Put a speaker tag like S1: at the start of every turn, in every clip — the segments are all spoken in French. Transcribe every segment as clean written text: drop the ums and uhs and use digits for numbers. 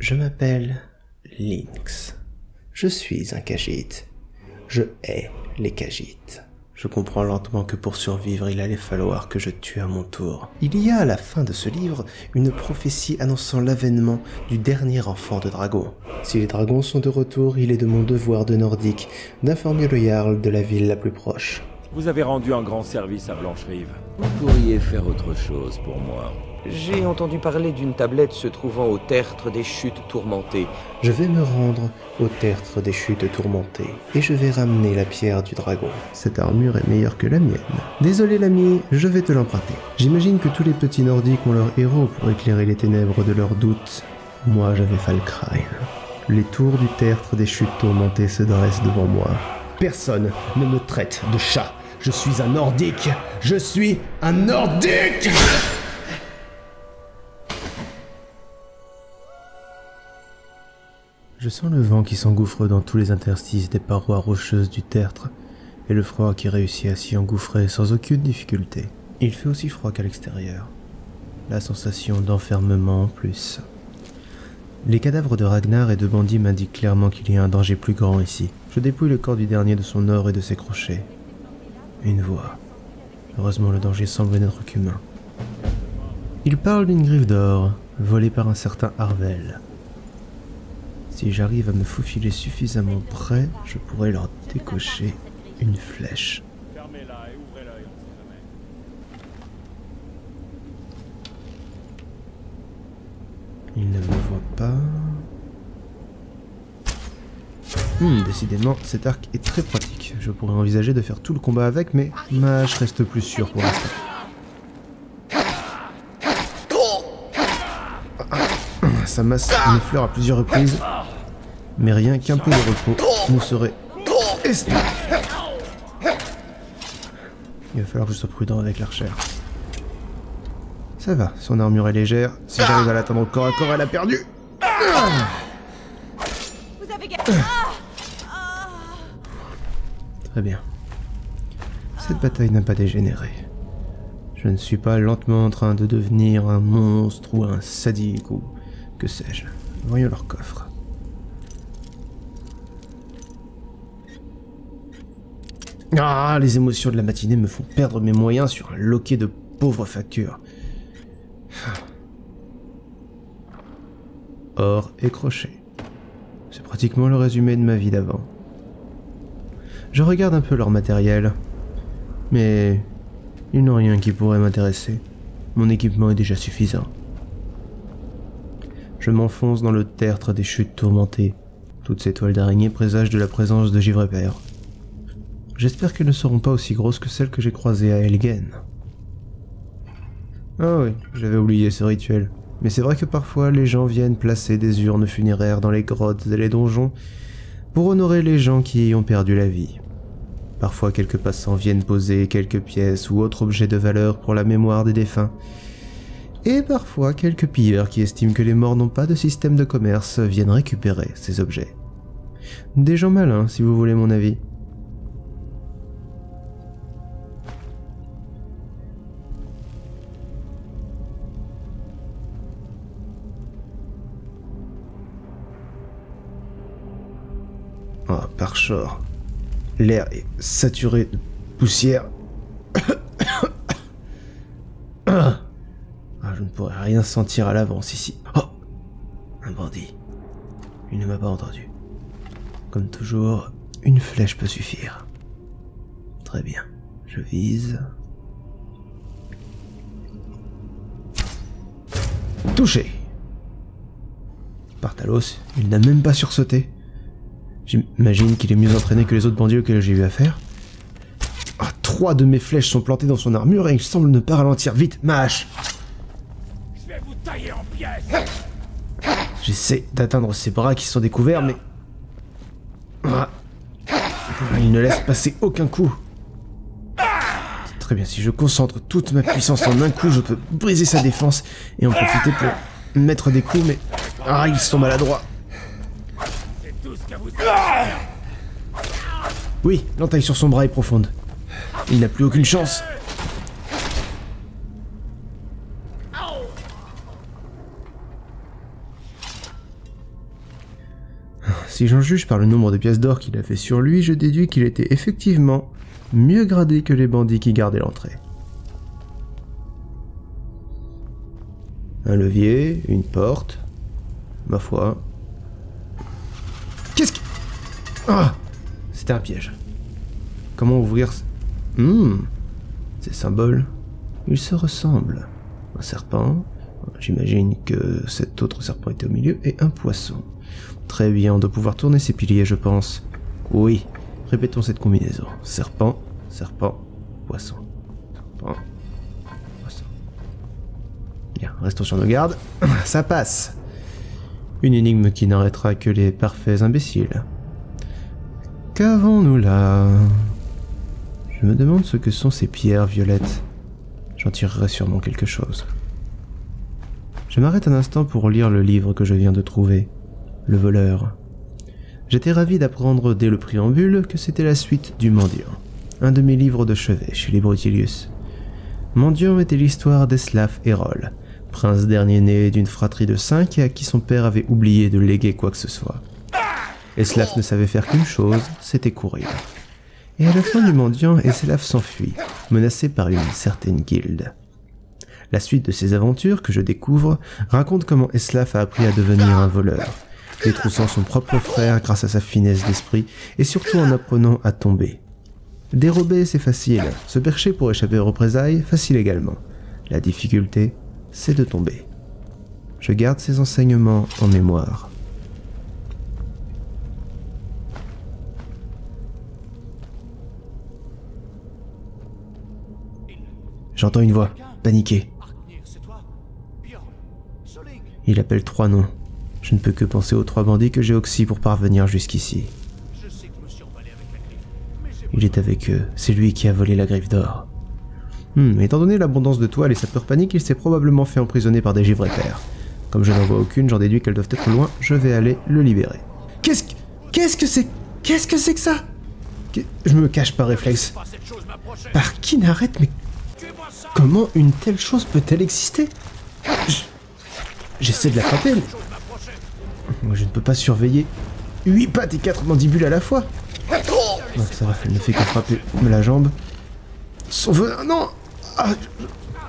S1: Je m'appelle Lynx. Je suis un Khajiit. Je hais les Khajiits. Je comprends lentement que pour survivre, il allait falloir que je tue à mon tour. Il y a à la fin de ce livre une prophétie annonçant l'avènement du dernier enfant de dragon. Si les dragons sont de retour, il est de mon devoir de nordique d'informer le Jarl de la ville la plus proche.
S2: Vous avez rendu un grand service à Blancherive. Vous pourriez faire autre chose pour moi.
S3: J'ai entendu parler d'une tablette se trouvant au tertre des chutes tourmentées.
S1: Je vais me rendre au tertre des chutes tourmentées et je vais ramener la pierre du dragon. Cette armure est meilleure que la mienne. Désolé l'ami, je vais te l'emprunter. J'imagine que tous les petits nordiques ont leur héros pour éclairer les ténèbres de leurs doutes. Moi j'avais Falkrein. Les tours du tertre des chutes tourmentées se dressent devant moi. Personne ne me traite de chat. Je suis un nordique. Je suis un nordique. Je sens le vent qui s'engouffre dans tous les interstices des parois rocheuses du tertre et le froid qui réussit à s'y engouffrer sans aucune difficulté. Il fait aussi froid qu'à l'extérieur. La sensation d'enfermement en plus. Les cadavres de Ragnar et de bandits m'indiquent clairement qu'il y a un danger plus grand ici. Je dépouille le corps du dernier de son or et de ses crochets. Une voix. Heureusement le danger semble n'être qu'humain. Il parle d'une griffe d'or, volée par un certain Arvel. Si j'arrive à me faufiler suffisamment près, je pourrais leur décocher une flèche.
S2: Fermez-la et ouvrez l'œil, on sait jamais.
S1: Ils ne me voient pas. Décidément, cet arc est très pratique. Je pourrais envisager de faire tout le combat avec, mais ma hache reste plus sûre pour l'instant. Ça masse mes fleurs à plusieurs reprises, mais rien qu'un peu de repos nous serait estimé. Il va falloir que je sois prudent avec l'archère. Ça va, son armure est légère. Si j'arrive à l'atteindre au corps à corps, elle a perdu.
S4: Vous avez
S1: Très bien. Cette bataille n'a pas dégénéré. Je ne suis pas lentement en train de devenir un monstre ou un sadique ou que sais-je. Voyons leur coffre. Ah, les émotions de la matinée me font perdre mes moyens sur un loquet de pauvres factures. Or et crochet. C'est pratiquement le résumé de ma vie d'avant. Je regarde un peu leur matériel, mais ils n'ont rien qui pourrait m'intéresser. Mon équipement est déjà suffisant. Je m'enfonce dans le tertre des chutes tourmentées. Toutes ces toiles d'araignée présagent de la présence de Givreper. J'espère qu'elles ne seront pas aussi grosses que celles que j'ai croisées à Helgen. Ah oui, j'avais oublié ce rituel. Mais c'est vrai que parfois les gens viennent placer des urnes funéraires dans les grottes et les donjons pour honorer les gens qui y ont perdu la vie. Parfois quelques passants viennent poser quelques pièces ou autres objets de valeur pour la mémoire des défunts. Et parfois quelques pilleurs qui estiment que les morts n'ont pas de système de commerce viennent récupérer ces objets. Des gens malins, si vous voulez mon avis. Oh, Parchor. L'air est saturé de poussière. Je ne pourrais rien sentir à l'avance ici. Oh! Un bandit. Il ne m'a pas entendu. Comme toujours, une flèche peut suffire. Très bien. Je vise. Touché! Partalos, il n'a même pas sursauté. J'imagine qu'il est mieux entraîné que les autres bandits auxquels j'ai eu affaire. 3 de mes flèches sont plantées dans son armure et il semble ne pas ralentir. Vite, ma hache!
S2: Je vais vous tailler en pièces.
S1: J'essaie d'atteindre ses bras qui sont découverts, mais... il ne laisse passer aucun coup. Très bien, si je concentre toute ma puissance en un coup, je peux briser sa défense et en profiter pour mettre des coups, mais... ils sont maladroits.
S2: C'est tout ce que vous avez.
S1: Oui, l'entaille sur son bras est profonde. Il n'a plus aucune chance. Si j'en juge par le nombre de pièces d'or qu'il avait sur lui, je déduis qu'il était effectivement mieux gradé que les bandits qui gardaient l'entrée. Un levier, une porte, ma foi. Qu'est-ce que... Ah! C'était un piège. Comment ouvrir... Ces symboles, ils se ressemblent. Un serpent, j'imagine que cet autre serpent était au milieu, et un poisson. Très bien, on doit pouvoir tourner ces piliers, je pense. Oui, répétons cette combinaison. Serpent, serpent, poisson. Serpent, poisson. Bien, restons sur nos gardes. Ça passe. Une énigme qui n'arrêtera que les parfaits imbéciles. Qu'avons-nous là? Je me demande ce que sont ces pierres violettes. J'en tirerai sûrement quelque chose. Je m'arrête un instant pour lire le livre que je viens de trouver. Le voleur. J'étais ravi d'apprendre dès le préambule que c'était la suite du Mendiant. Un de mes livres de chevet chez les Brutilius. Mendiant était l'histoire d'Eslaf Hérol, prince dernier-né d'une fratrie de 5 et à qui son père avait oublié de léguer quoi que ce soit. Eslaf ne savait faire qu'une chose, c'était courir. Et à la fin du Mendiant, Eslaf s'enfuit, menacé par une certaine guilde. La suite de ces aventures que je découvre raconte comment Eslaf a appris à devenir un voleur, détroussant son propre frère grâce à sa finesse d'esprit et surtout en apprenant à tomber. Dérober, c'est facile, se percher pour échapper aux représailles, facile également. La difficulté, c'est de tomber. Je garde ces enseignements en mémoire. J'entends une voix, paniquée. Il appelle 3 noms. Je ne peux que penser aux 3 bandits que j'ai oxy pour parvenir jusqu'ici. Il est avec eux, c'est lui qui a volé la griffe d'or. Étant donné l'abondance de toiles et sa peur panique, il s'est probablement fait emprisonner par des givres épais. Comme je n'en vois aucune, j'en déduis qu'elles doivent être loin, je vais aller le libérer. Qu'est-ce que c'est que ça? Je me cache par réflexe. Par qui n'arrête, mais... Comment une telle chose peut-elle exister? J'essaie de la frapper, mais... Je ne peux pas surveiller 8 pattes et 4 mandibules à la fois. Non, ça va, elle ne fait que frapper la jambe. Son venin, non! Ah,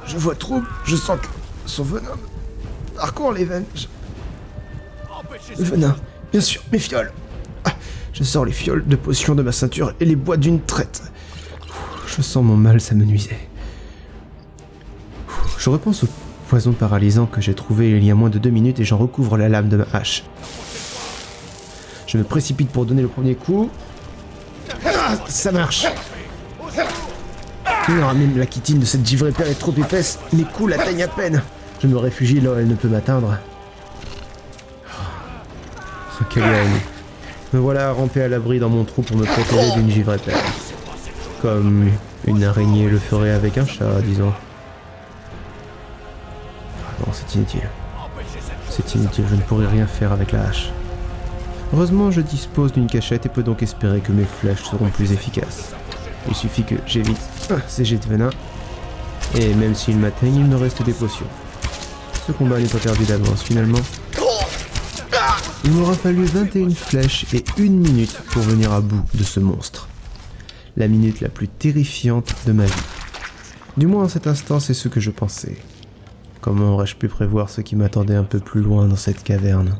S1: je vois trouble, je sens que son venin parcourt les veines. Le venin, bien sûr, mes fioles. Ah, je sors les fioles de potions de ma ceinture et les bois d'une traite. Je sens mon mal s'amenuiser. Je repense au poison paralysant que j'ai trouvé il y a moins de 2 minutes et j'en recouvre la lame de ma hache. Je me précipite pour donner le premier coup. Ah, ça marche. Non, même la chitine de cette givre épère est trop épaisse, mes coups l'atteignent à peine. Je me réfugie là où elle ne peut m'atteindre. Oh, quelle ironie. Me voilà rampé à l'abri dans mon trou pour me protéger d'une givre épère. Comme une araignée le ferait avec un chat, disons. Non, c'est inutile. C'est inutile, je ne pourrai rien faire avec la hache. Heureusement, je dispose d'une cachette et peux donc espérer que mes flèches seront plus efficaces. Il suffit que j'évite ces jets de venin. Et même s'ils m'atteignent, il me reste des potions. Ce combat n'est pas perdu d'avance, finalement. Il m'aura fallu 21 flèches et 1 minute pour venir à bout de ce monstre. La minute la plus terrifiante de ma vie. Du moins, en cet instant, c'est ce que je pensais. Comment aurais-je pu prévoir ce qui m'attendait un peu plus loin dans cette caverne ?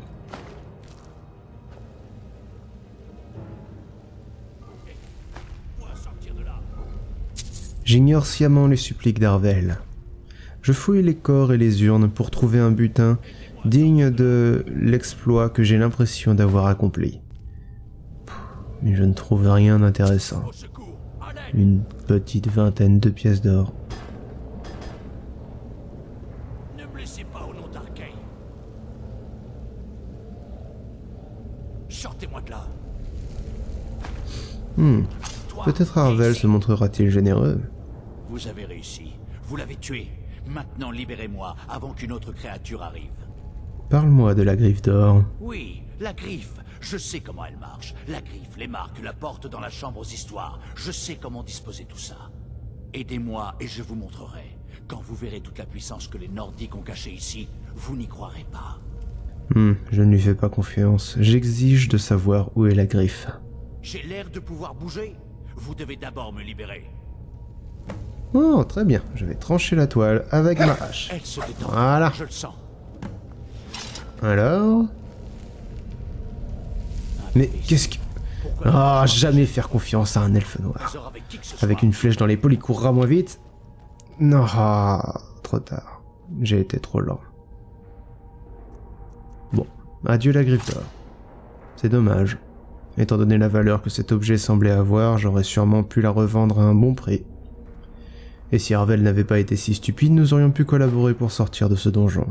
S1: J'ignore sciemment les suppliques d'Arvel. Je fouille les corps et les urnes pour trouver un butin digne de l'exploit que j'ai l'impression d'avoir accompli. Mais je ne trouve rien d'intéressant. Une petite vingtaine de pièces d'or.
S4: Ne me laissez pas au nom d'Arcane. Sortez-moi de là.
S1: Peut-être Arvel se montrera-t-il généreux.
S4: Vous avez réussi. Vous l'avez tué. Maintenant, libérez-moi avant qu'une autre créature arrive.
S1: Parle-moi de la griffe d'or.
S4: Oui, la griffe. Je sais comment elle marche. La griffe, les marques, la porte dans la chambre aux histoires. Je sais comment disposer tout ça. Aidez-moi et je vous montrerai. Quand vous verrez toute la puissance que les Nordiques ont cachée ici, vous n'y croirez pas.
S1: Je ne lui fais pas confiance. J'exige de savoir où est la griffe.
S4: J'ai l'air de pouvoir bouger. Vous devez d'abord me libérer.
S1: Oh, très bien. Je vais trancher la toile avec ma hache.
S4: Elle se détend.
S1: Voilà.
S4: Je le sens.
S1: Alors... Mais qu'est-ce que... Ah, jamais faire confiance à un elfe noir.
S4: Avec qui que ce soit.
S1: Avec une flèche dans l'épaule, il courra moins vite. Non, trop tard. J'ai été trop lent. Bon, adieu la griffe d'or. C'est dommage. Étant donné la valeur que cet objet semblait avoir, j'aurais sûrement pu la revendre à un bon prix. Et si Arvel n'avait pas été si stupide, nous aurions pu collaborer pour sortir de ce donjon.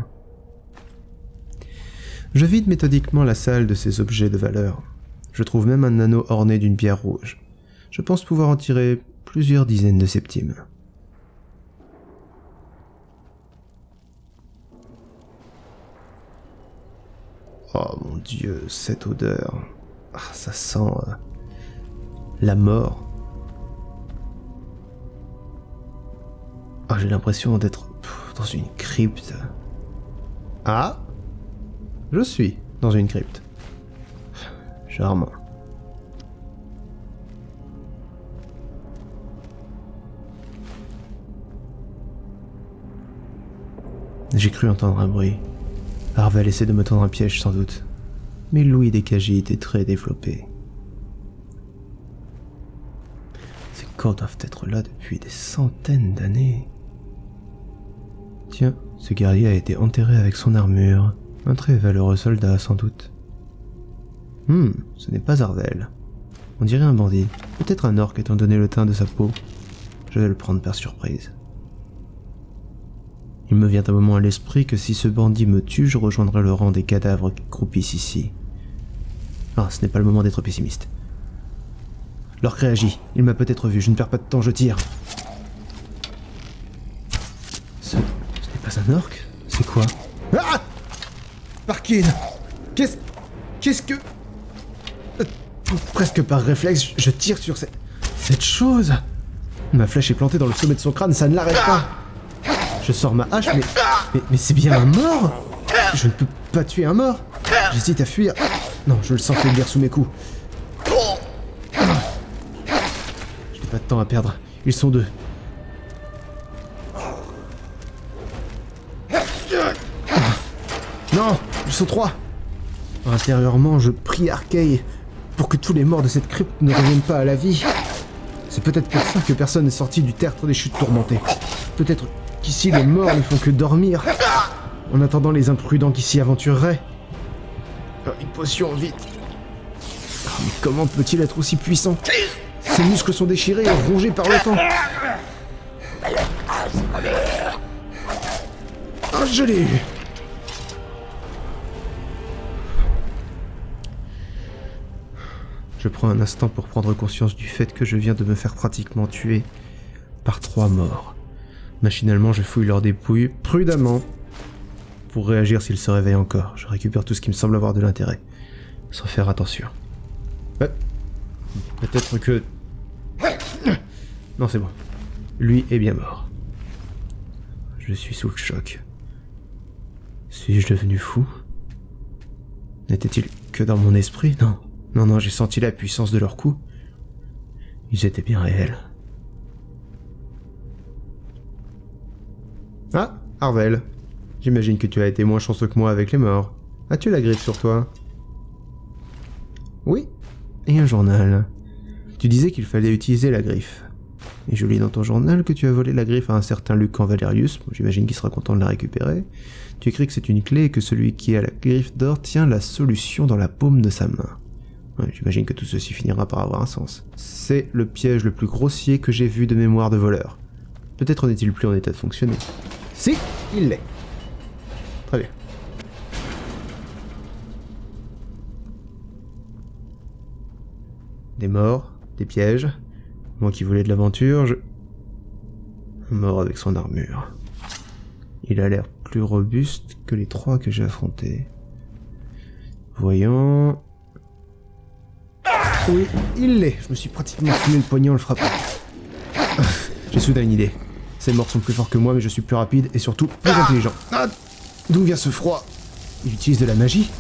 S1: Je vide méthodiquement la salle de ces objets de valeur. Je trouve même un anneau orné d'une pierre rouge. Je pense pouvoir en tirer plusieurs dizaines de septimes. Oh mon Dieu, cette odeur. Ah, ça sent... la mort. Ah, j'ai l'impression d'être dans une crypte. Ah, je suis dans une crypte. Charmant. J'ai cru entendre un bruit. Arvel essaie de me tendre un piège sans doute. Mais l'ouïe des Khajiit était très développée. Ces corps doivent être là depuis des centaines d'années. Tiens, ce guerrier a été enterré avec son armure. Un très valeureux soldat, sans doute. Ce n'est pas Arvel. On dirait un bandit. Peut-être un orc étant donné le teint de sa peau. Je vais le prendre par surprise. Il me vient un moment à l'esprit que si ce bandit me tue, je rejoindrai le rang des cadavres qui croupissent ici. Ah, ce n'est pas le moment d'être pessimiste. L'orc réagit. Il m'a peut-être vu. Je ne perds pas de temps, je tire. Ce n'est pas un orc? C'est quoi? Ah! Parkin! Qu'est-ce que... Presque par réflexe, je tire sur cette chose. Ma flèche est plantée dans le sommet de son crâne, ça ne l'arrête pas. Je sors ma hache, mais c'est bien un mort. Je ne peux pas tuer un mort. J'hésite à fuir. Non, je le sens faiblir sous mes coups. Je n'ai pas de temps à perdre. Ils sont deux. Non, ils sont trois. Intérieurement, je prie Arkay pour que tous les morts de cette crypte ne reviennent pas à la vie. C'est peut-être pour ça que personne n'est sorti du tertre des chutes tourmentées. Peut-être qu'ici les morts ne font que dormir, en attendant les imprudents qui s'y aventureraient. Une potion, vite. Mais comment peut-il être aussi puissant? Ses muscles sont déchirés et rongés par le temps. Ah, je l'ai eu. Je prends un instant pour prendre conscience du fait que je viens de me faire pratiquement tuer par 3 morts. Machinalement, je fouille leurs dépouilles prudemment pour réagir s'ils se réveillent encore. Je récupère tout ce qui me semble avoir de l'intérêt, sans faire attention. Peut-être que... Non, c'est bon. Lui est bien mort. Je suis sous le choc. Suis-je devenu fou? N'était-il que dans mon esprit? Non. Non, j'ai senti la puissance de leurs coups. Ils étaient bien réels. Ah, Arvel. J'imagine que tu as été moins chanceux que moi avec les morts. As-tu la griffe sur toi? Oui. Et un journal. Tu disais qu'il fallait utiliser la griffe. Et je lis dans ton journal que tu as volé la griffe à un certain Lucan Valerius. J'imagine qu'il sera content de la récupérer. Tu écris que c'est une clé et que celui qui a la griffe d'or tient la solution dans la paume de sa main. Ouais, j'imagine que tout ceci finira par avoir un sens. C'est le piège le plus grossier que j'ai vu de mémoire de voleur. Peut-être n'est-il plus en état de fonctionner. Si, il l'est. Très bien. Des morts, des pièges. Moi qui voulais de l'aventure, un mort avec son armure. Il a l'air plus robuste que les 3 que j'ai affrontés. Voyons... Oui, il l'est. Je me suis pratiquement fumé le poignet en le frappant. J'ai soudain une idée. Ces morts sont plus forts que moi, mais je suis plus rapide et surtout plus intelligent. Ah, d'où vient ce froid? Il utilise de la magie?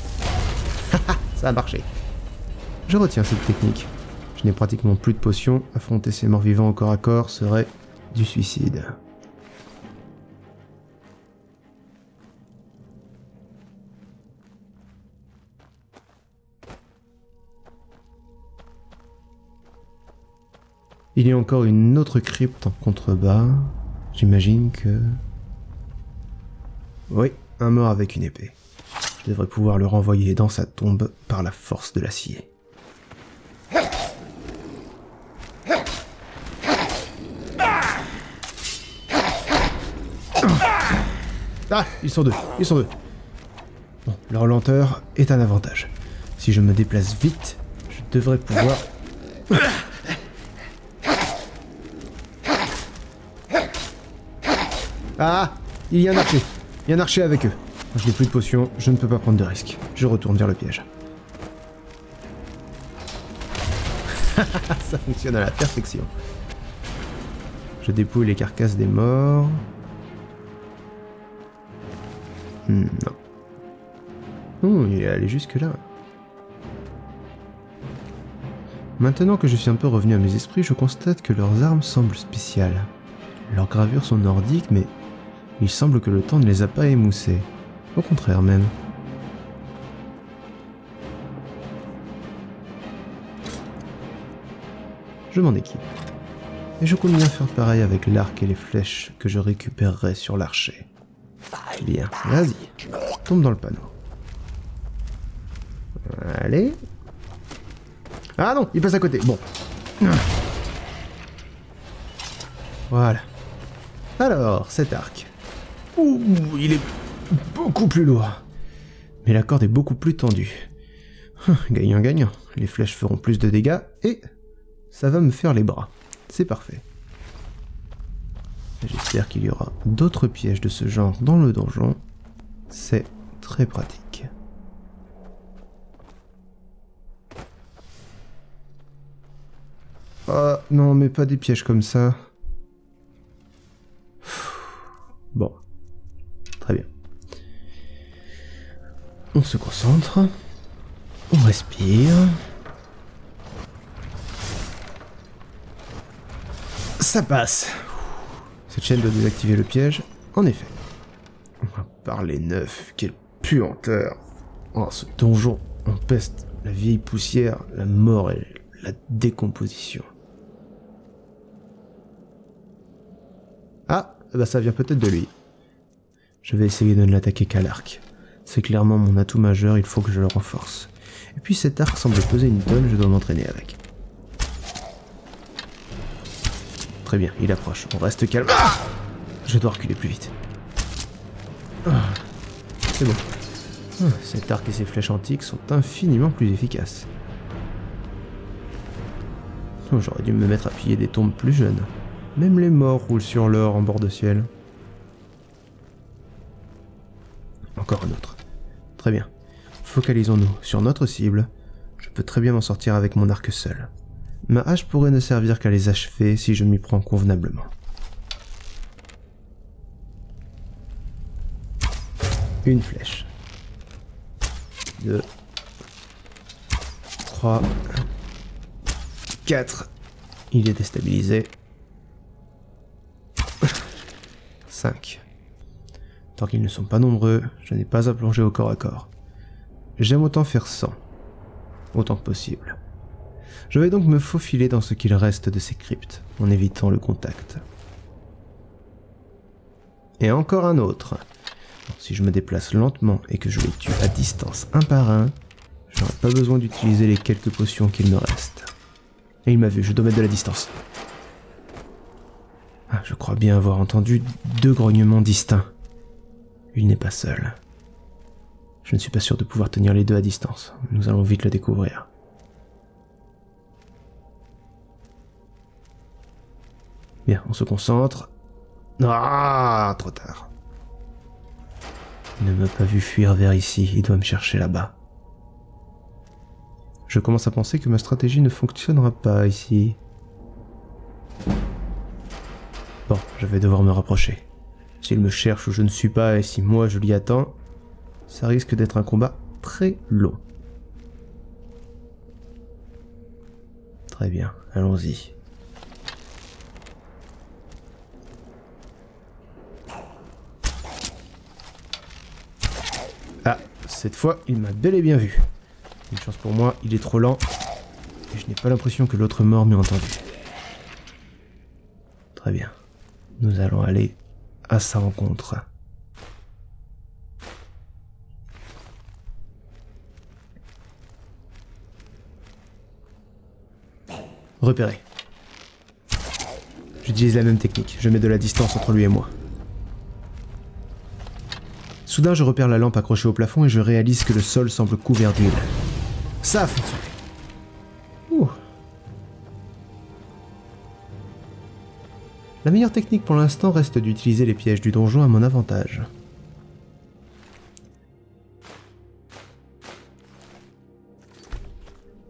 S1: Ça a marché. Je retiens cette technique. Je n'ai pratiquement plus de potions. Affronter ces morts vivants au corps à corps serait du suicide. Il y a encore une autre crypte en contrebas. J'imagine que... Oui, un mort avec une épée. Je devrais pouvoir le renvoyer dans sa tombe par la force de l'acier. Ah, ils sont deux. Bon, leur lenteur est un avantage. Si je me déplace vite, je devrais pouvoir... Ah, il y a un archer. Il y a un archer avec eux. Je n'ai plus de potions, je ne peux pas prendre de risques. Je retourne vers le piège. Ça fonctionne à la perfection. Je dépouille les carcasses des morts. Non. Oh, il est allé jusque là. Maintenant que je suis un peu revenu à mes esprits, je constate que leurs armes semblent spéciales. Leurs gravures sont nordiques, mais il semble que le temps ne les a pas émoussées. Au contraire même. Je m'en équipe. Et je compte bien faire pareil avec l'arc et les flèches que je récupérerai sur l'archer. Bien, vas-y. Tombe dans le panneau. Allez. Ah non, il passe à côté. Bon. Voilà. Alors, cet arc. Ouh, il est beaucoup plus lourd. Mais la corde est beaucoup plus tendue. Gagnant-gagnant. Les flèches feront plus de dégâts et ça va me faire les bras. C'est parfait. J'espère qu'il y aura d'autres pièges de ce genre dans le donjon. C'est très pratique. Ah non, mais pas des pièges comme ça. Bon. Très bien. On se concentre. On respire. Ça passe. Cette chaîne doit désactiver le piège. En effet. Par les neufs, quelle puanteur. Oh, ce donjon empeste la vieille poussière, la mort et la décomposition. Ah, bah ça vient peut-être de lui. Je vais essayer de ne l'attaquer qu'à l'arc. C'est clairement mon atout majeur, il faut que je le renforce. Et puis cet arc semble peser une tonne, je dois m'entraîner avec. Très bien, il approche, on reste calme. Ah, je dois reculer plus vite. Ah, c'est bon. Ah, cet arc et ses flèches antiques sont infiniment plus efficaces. Oh, j'aurais dû me mettre à piller des tombes plus jeunes. Même les morts roulent sur l'or en bord de ciel. Encore un autre. Très bien. Focalisons-nous sur notre cible. Je peux très bien m'en sortir avec mon arc seul. Ma hache pourrait ne servir qu'à les achever si je m'y prends convenablement. Une flèche. 2. 3. 4. Il est déstabilisé. 5. Tant qu'ils ne sont pas nombreux, je n'ai pas à plonger au corps à corps. J'aime autant faire 100. Autant que possible. Je vais donc me faufiler dans ce qu'il reste de ces cryptes, en évitant le contact. Et encore un autre. Si je me déplace lentement et que je les tue à distance un par un, j'aurai pas besoin d'utiliser les quelques potions qu'il me reste. Et il m'a vu, je dois mettre de la distance. Ah, je crois bien avoir entendu 2 grognements distincts. Il n'est pas seul. Je ne suis pas sûr de pouvoir tenir les deux à distance. Nous allons vite le découvrir. Bien, on se concentre. Ah, trop tard. Il ne m'a pas vu fuir vers ici, il doit me chercher là-bas. Je commence à penser que ma stratégie ne fonctionnera pas ici. Bon, je vais devoir me rapprocher. S'il me cherche où je ne suis pas et si moi je l'y attends, Ça risque d'être un combat très long. Très bien, allons-y. Ah, cette fois, il m'a bel et bien vu. Une chance pour moi, il est trop lent. Et je n'ai pas l'impression que l'autre mort m'ait entendu. Très bien. Nous allons aller à sa rencontre. Repéré. J'utilise la même technique. Je mets de la distance entre lui et moi. Soudain, je repère la lampe accrochée au plafond et je réalise que le sol semble couvert d'huile. Ça a fonctionné. Ouh. La meilleure technique pour l'instant reste d'utiliser les pièges du donjon à mon avantage.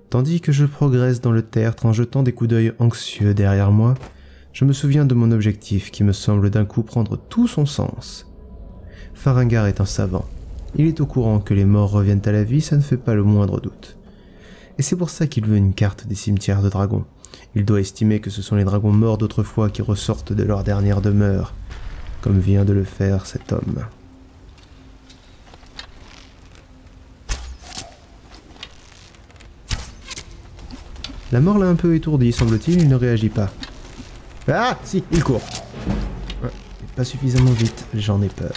S1: Tandis que je progresse dans le tertre en jetant des coups d'œil anxieux derrière moi, je me souviens de mon objectif qui me semble d'un coup prendre tout son sens. Farengar est un savant. Il est au courant que les morts reviennent à la vie, ça ne fait pas le moindre doute. Et c'est pour ça qu'il veut une carte des cimetières de dragons. Il doit estimer que ce sont les dragons morts d'autrefois qui ressortent de leur dernière demeure, comme vient de le faire cet homme. La mort l'a un peu étourdi, semble-t-il, il ne réagit pas. Ah, si, il court. Ouais, pas suffisamment vite, j'en ai peur.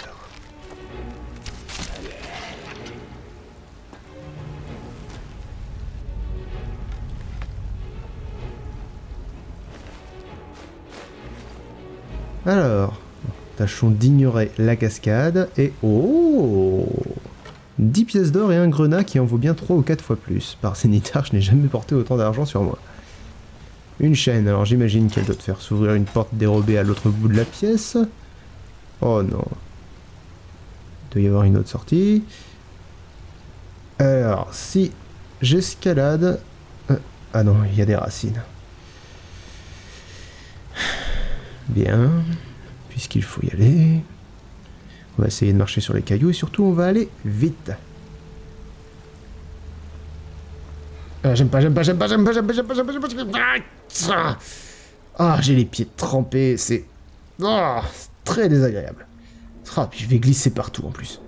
S1: Alors, tâchons d'ignorer la cascade et... Oh 10 pièces d'or et un grenat qui en vaut bien 3 ou 4 fois plus. Par Zénithar, je n'ai jamais porté autant d'argent sur moi. Une chaîne, alors j'imagine qu'elle doit te faire s'ouvrir une porte dérobée à l'autre bout de la pièce. Oh non. Il doit y avoir une autre sortie. Alors, si j'escalade... Ah non, il y a des racines. Bien, puisqu'il faut y aller. On va essayer de marcher sur les cailloux et surtout on va aller vite. J'aime pas. Ah, j'ai les pieds trempés, c'est très désagréable. Ah, puis je vais glisser partout en plus.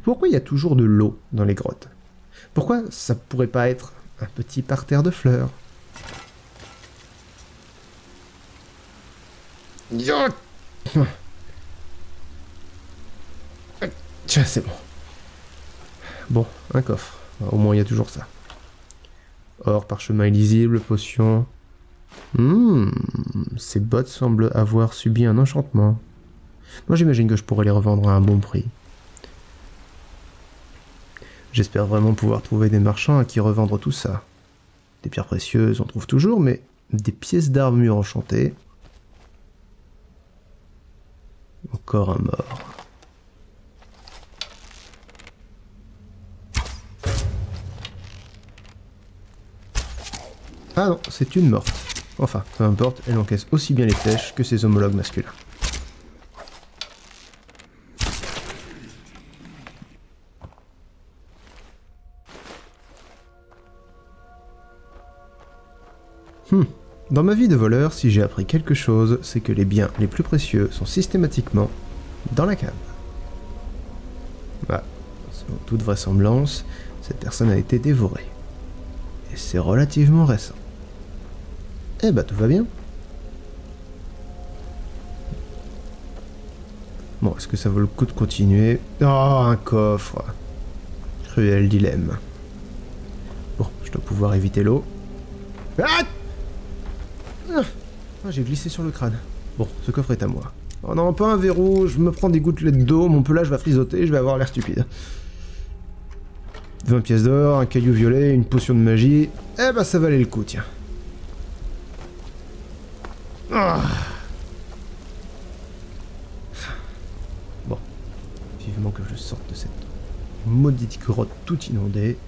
S1: Pourquoi il y a toujours de l'eau dans les grottes? Pourquoi ça pourrait pas être un petit parterre de fleurs? Tiens, c'est bon. Bon, un coffre. Au moins, il y a toujours ça. Or, parchemin illisible, potion... Ces bottes semblent avoir subi un enchantement. Moi, j'imagine que je pourrais les revendre à un bon prix. J'espère vraiment pouvoir trouver des marchands à qui revendre tout ça. Des pierres précieuses, on trouve toujours, mais des pièces d'armure enchantées... Encore un mort. Ah non, c'est une morte. Enfin, peu importe, elle encaisse aussi bien les flèches que ses homologues masculins. Dans ma vie de voleur, si j'ai appris quelque chose, c'est que les biens les plus précieux sont systématiquement dans la cave. Bah, selon toute vraisemblance, cette personne a été dévorée. Et c'est relativement récent. Eh bah tout va bien. Bon, est-ce que ça vaut le coup de continuer? Oh, un coffre. Cruel dilemme. Bon, je dois pouvoir éviter l'eau. Ah, j'ai glissé sur le crâne. Bon, ce coffre est à moi. Oh non, pas un verrou, je me prends des gouttelettes d'eau, mon pelage va frisoter, je vais avoir l'air stupide. 20 pièces d'or, un caillou violet, une potion de magie. Eh bah ça valait le coup, tiens. Ah. Bon. Vivement que je sorte de cette maudite grotte toute inondée.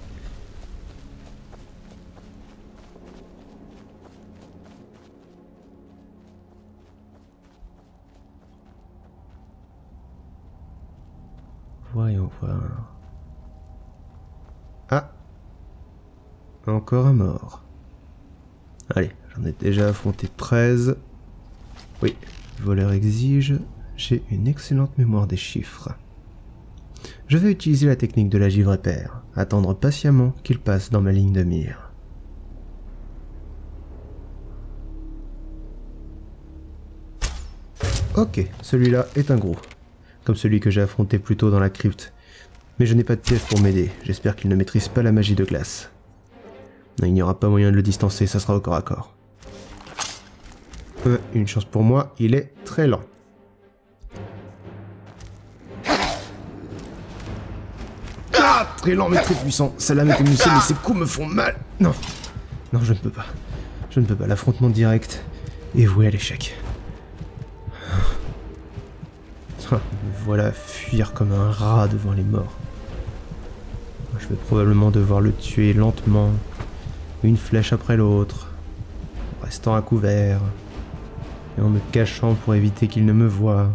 S1: Encore un mort. Allez, j'en ai déjà affronté 13. Oui, le voleur exige. J'ai une excellente mémoire des chiffres. Je vais utiliser la technique de la givre épère, attendre patiemment qu'il passe dans ma ligne de mire. Ok, celui-là est un gros, comme celui que j'ai affronté plus tôt dans la crypte. Mais je n'ai pas de piège pour m'aider, j'espère qu'il ne maîtrise pas la magie de glace. Il n'y aura pas moyen de le distancer, ça sera au corps à corps. Une chance pour moi, il est très lent. Ah, très lent mais très puissant. Sa lame est émoussée mais ses coups me font mal. Non, non, je ne peux pas. Je ne peux pas. L'affrontement direct est voué à l'échec. Me voilà fuir comme un rat devant les morts. Je vais probablement devoir le tuer lentement, une flèche après l'autre, en restant à couvert, et en me cachant pour éviter qu'il ne me voie.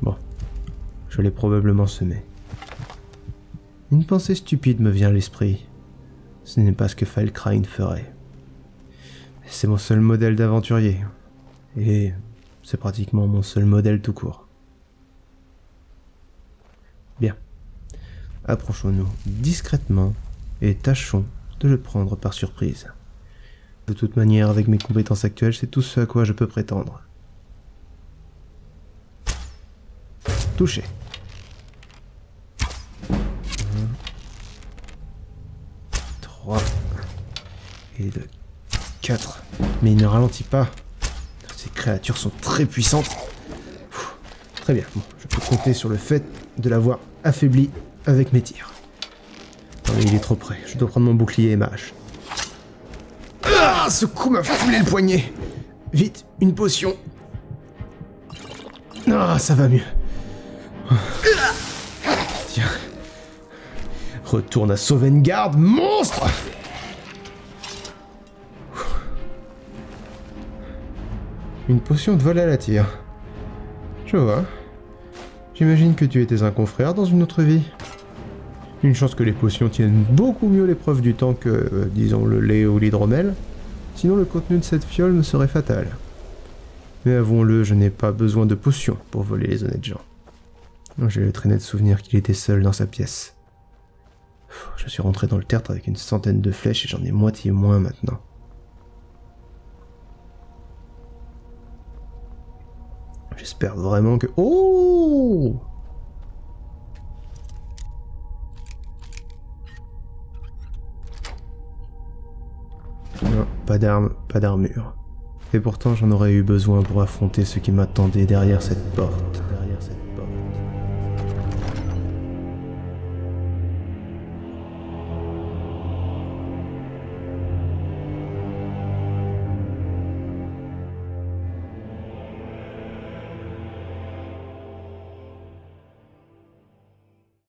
S1: Bon, je l'ai probablement semé. Une pensée stupide me vient à l'esprit. Ce n'est pas ce que Falkrein ferait. C'est mon seul modèle d'aventurier, et c'est pratiquement mon seul modèle tout court. Bien. Approchons-nous discrètement et tâchons de le prendre par surprise. De toute manière, avec mes compétences actuelles, c'est tout ce à quoi je peux prétendre. Touché. 1, 3 et 2, 4. Mais il ne ralentit pas. Ces créatures sont très puissantes. Très bien, bon, je peux compter sur le fait de l'avoir affaibli avec mes tirs. Non mais il est trop près, je dois prendre mon bouclier et ma hache. Ah, ce coup m'a foulé le poignet. Vite, une potion. Ah, ça va mieux. Tiens. Retourne à Sauvegarde, monstre! Une potion de vol à la tire. Je vois. J'imagine que tu étais un confrère dans une autre vie. Une chance que les potions tiennent beaucoup mieux l'épreuve du temps que, disons, le lait ou l'hydromel. Sinon le contenu de cette fiole me serait fatal. Mais avouons-le, je n'ai pas besoin de potions pour voler les honnêtes gens. J'ai le traînet de souvenir qu'il était seul dans sa pièce. Je suis rentré dans le tertre avec une centaine de flèches et j'en ai moitié moins maintenant. J'espère vraiment que... Oh! Non, pas d'armes, pas d'armure. Et pourtant j'en aurais eu besoin pour affronter ce qui m'attendait derrière cette porte.